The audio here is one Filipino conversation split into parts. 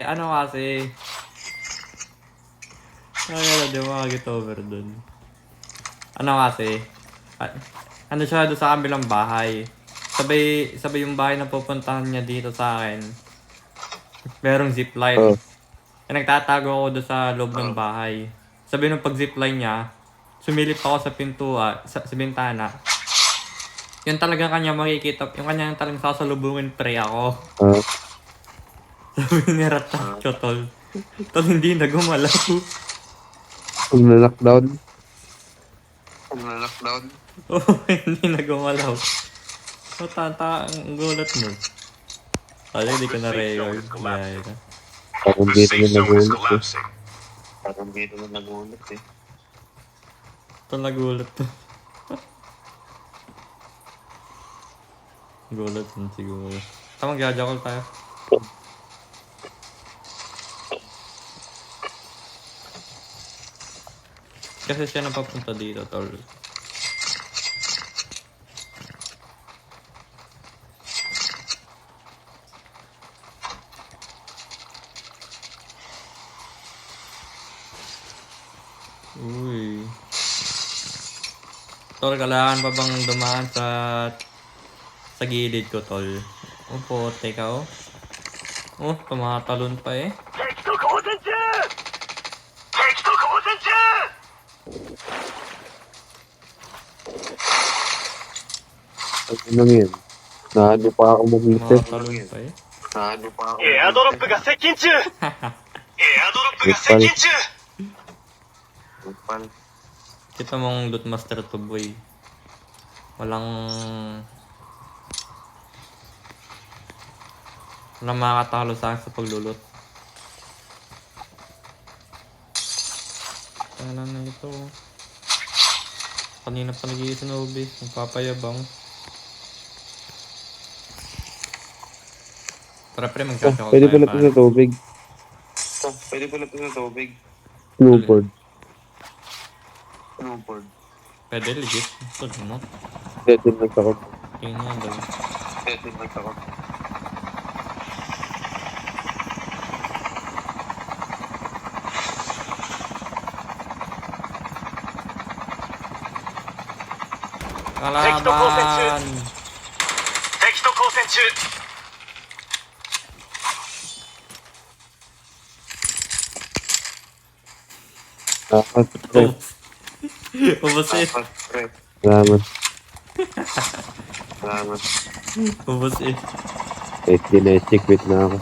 Ano kasi, ay, di ba mag-get over dun? Ano kasi, ano siya doon sa kabilang bahay. Sabay yung bahay na pupuntahan niya dito sa akin. Merong zipline. Oh. Nagtatago ako doon sa loob ng bahay. Sabi nung pag zipline niya, sumilip ako sa pintuan, sa bintana. Yun talaga kanya makikita, yung kanya talagang sasalubungin pre ako. Sabi ni Ratatcho, tol. Tol, hindi na gumalaw. Kung na-lockdown. Oo, hindi na gumalaw. So, ang gulat mo. Kaya hindi ko na-record. Gaya ka. Parang dito na nagulat eh. Ito nagulat to. Gulat din siguro. Tamang gajakol tayo. Kasi siya napapunta dito, tol. Uy. Tol, kailangan pa bang dumaan sa gilid ko, tol? Opo, teka oh. Oh, tumatalon pa eh. Ano lang yun? Naano pa ako mag-isip. Tumatalon pa eh. エアドロップが接近中エアドロップが接近中 Kita mong loot master to, boy. Walang makakatalo sa akin sa paglulot. Ano na ito? Kanina pa nag-iisa na ubi. Magpapayabang. Tara pre, mag-chachakol Pwede tayo pala ito pa. sa tubig. Snowboard. Pwede, legit. Ito, no? Pwede nagtakot. Tingnan nga daw. Kalaban! 敵と交戦中 Dapat, pre. Ubus eh. Salamat. Ubus eh. Kinetic wait na ako.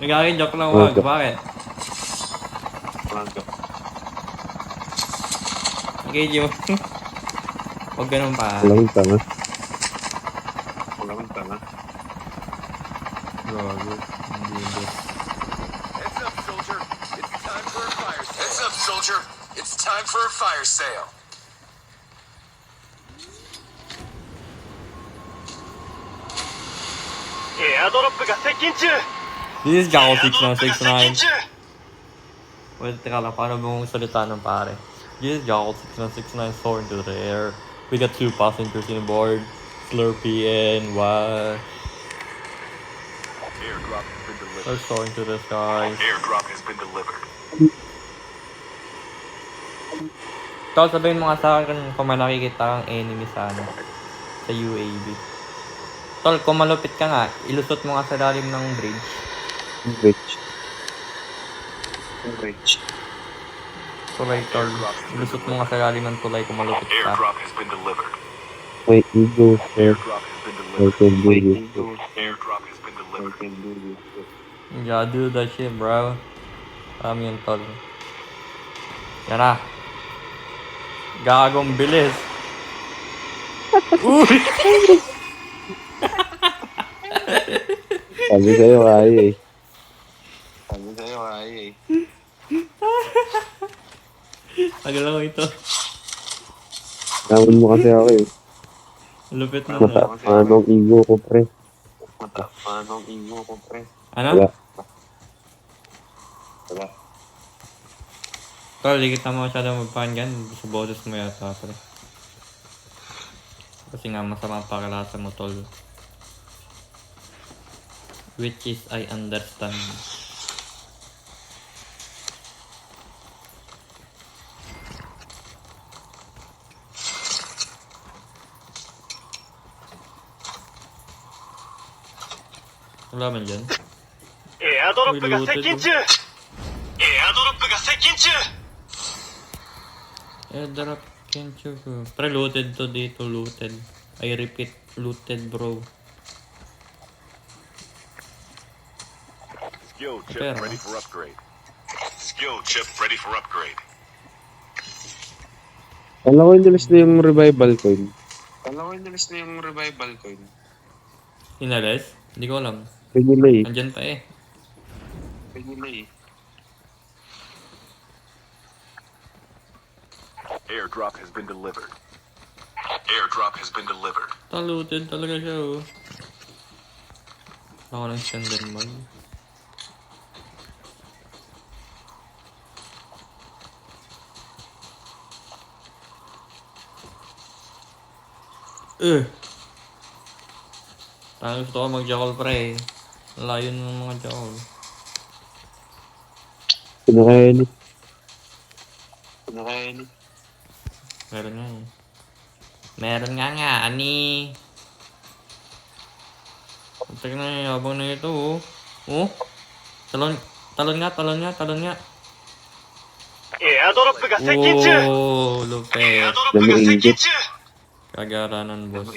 Nagkakin joke lang, wag. Bakit? Okay, Joe. Huwag ganun pa. Walang tanga. Gago. Hindi ba? Heads up, soldier. It's time for a fire sale. Airdrop が接近中 This is Jacko 6969. 中 Wait, teka lang. Paano mong salita ng pare? This is Jacko 6969 soaring to the air. We got 2 passengers on board. Slurpee and what? Airdrop has been delivered. They're soaring to the skies. Airdrop has been delivered. Tapos sabihin mo nga sa akin kung may nakikita kang enemy sa sa UAV. Tol, kung malupit ka nga, ilusot mo nga sa lalim ng bridge. Tulay, tol. Ilusot mo nga sa lalim ng tulay kung malupit ka. Airdrop has been delivered. May ego, sir. Airdrop has been I delivered. can do this. Airdrop has been delivered. Yeah, do that shit, bro. Yun, tol. Yan na. Gagong bilis. Uy! Sabi sa'yo, kaya eh. Tagal lang ito. Naman mo kasi ako eh. Lupit na na. Anong ego ko, pre. Ano? Wala. Tol, di kita mo masyadong magpakinggan. Sa boses mo yata, pre. Kasi nga masama ang pakilasa mo, tol. Which is I understand. Wala man dyan. エアドロップが接近中エアドロップが接近中 Airdrop Kenchu. Pre, looted to dito, looted. I repeat, looted bro. Skill chip Pero- ready for upgrade. Skill chip ready for upgrade. Alam ko inalis na yung revival coin. Inalis? Hindi ko alam. Yun nila eh. Andyan pa eh. Airdrop has been delivered. Airdrop has been delivered. Looted talaga siya oh. Ako ng standard mag. Gusto ko mag-jackal pre. Layo ng mga jackal. Pinakaya ni. Meron nga eh. Meron nga, ani. Tignan na yung yabang na ito oh. Oh? Talon nga. エアドロップが接近中 Oh, エ lupet. アドロップが接近中 Kagaranan boss.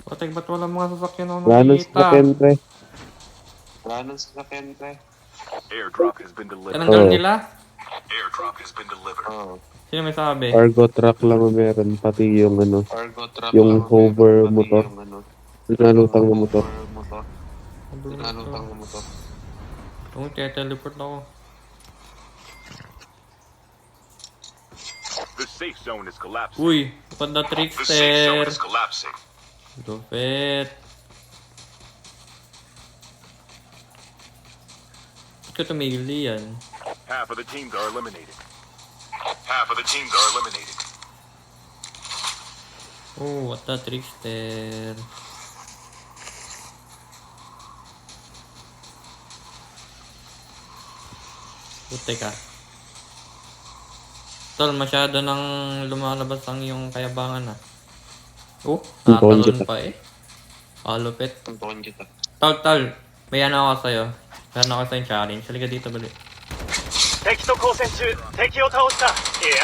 Patek, ba't wala mga sasakyan ako Wala nang nakikita? sasakyan, pre. Airdrop has been delivered. Anong gano'n nila? Airdrop has been delivered. Sino may sabi? Cargo truck lang ang meron. Pati yung yung hover motor. Nalutang na motor. Oo, teleport ako. The safe zone is collapsing. Uy, panda The safe zone trickster. is collapsing. Lupet. Ba't ka tumigil diyan? Half of the teams are eliminated. Half of the teams are eliminated. Oh, what the trickster. Puti ka. Tol, masyado nang lumalabas ang iyong kayabangan ah. Oh, Tuntukan tatalon kita. pa eh. Lupit. Tol, may ano ako sa'yo. Meron ako sa'yo challenge. Halika dito, bali. 敵と交戦中敵を倒したエ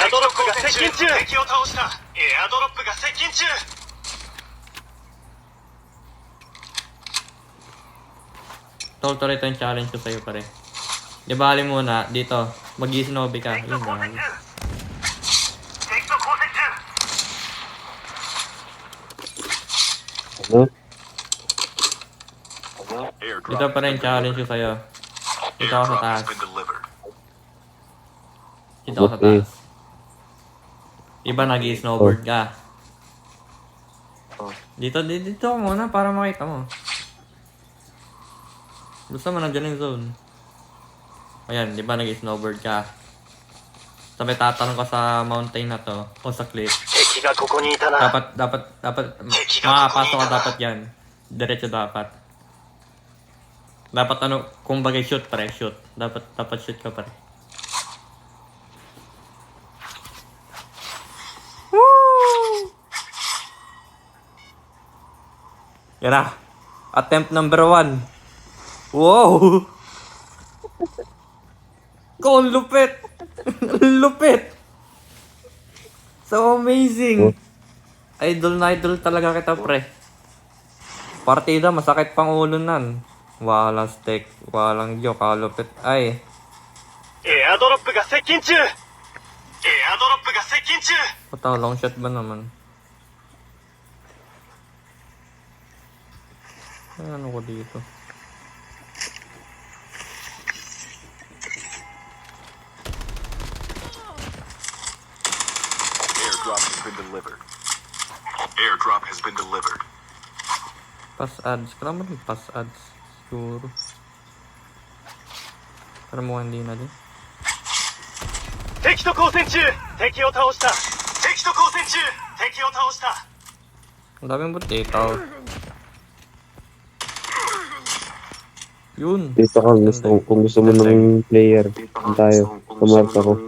アドロップが接近中敵を倒したエアドロップが接近中 Tol, ito yung challenge ko sa'yo pare. Di bali muna, dito. Mag-i-snowbie ka. 敵 Yun と交 ba? 戦中敵と交戦中 Ano? Airdrop Ito pa rin has been challenge ko delivered. sa'yo. Dito ako sa Airdrop taas. has been delivered. Dito ako sa taas. Iba nag-snowboard ka. Dito ako muna para makita mo. Gusto mo nandiyan yung zone. Ayan, di ba nag-snowboard ka? Sabi tatanong ko sa mountain na to, o sa cliff. 敵がここにいたな Dapat, makakapasok ka dapat yan. Diretso dapat. Dapat ano, kung bagay shoot pare, shoot. Dapat shoot ka pare. Woo! Yan na. Attempt number 1. Wow! Ang lupit! Ang lupit! So amazing! Idol na idol talaga kita, pre. Partida, masakit pang ulo nan. Walang stick, walang joke, kalupit. Ay, エアドロップが接近中エアドロップが接近中 puta, long shot ba naman? Ay, ano ko dito? Airdrop has been delivered. Airdrop has been delivered. Pass ads. Kailangan mo rin pass ads. Siguro. Pero mukhang hindi na din. 敵と交戦中敵を倒した敵敵と交戦中敵を倒した Ang daming potato. Yun. Dito ka, kung gusto mo ng player, kung tayo, tumark ako.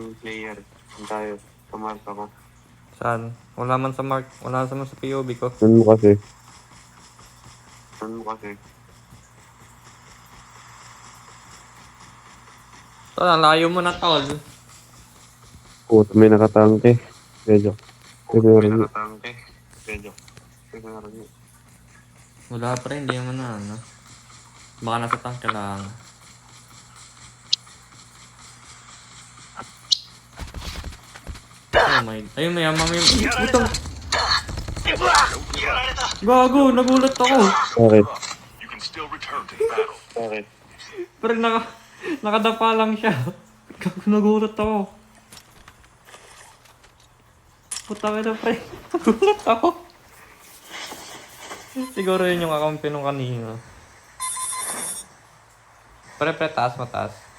Saan? Wala man sa mark. Wala man sa POV ko. Ano mo kasi? Tol, ang layo mo na, tol. Puto, may nakatangke. Medyo. Meron. Wala pa rin, hindi naman na, ano. Baka nasa tangke lang. Oh my... Ayun, may amang yung... Putang... やられた Gago, nagulat ako. Bakit? Pero nakadapa lang siya. Gago, nagulat ako. Putang ina, pre. Nagulat ako. Siguro yun yung akampi nung kanina. Pre, taas, mataas.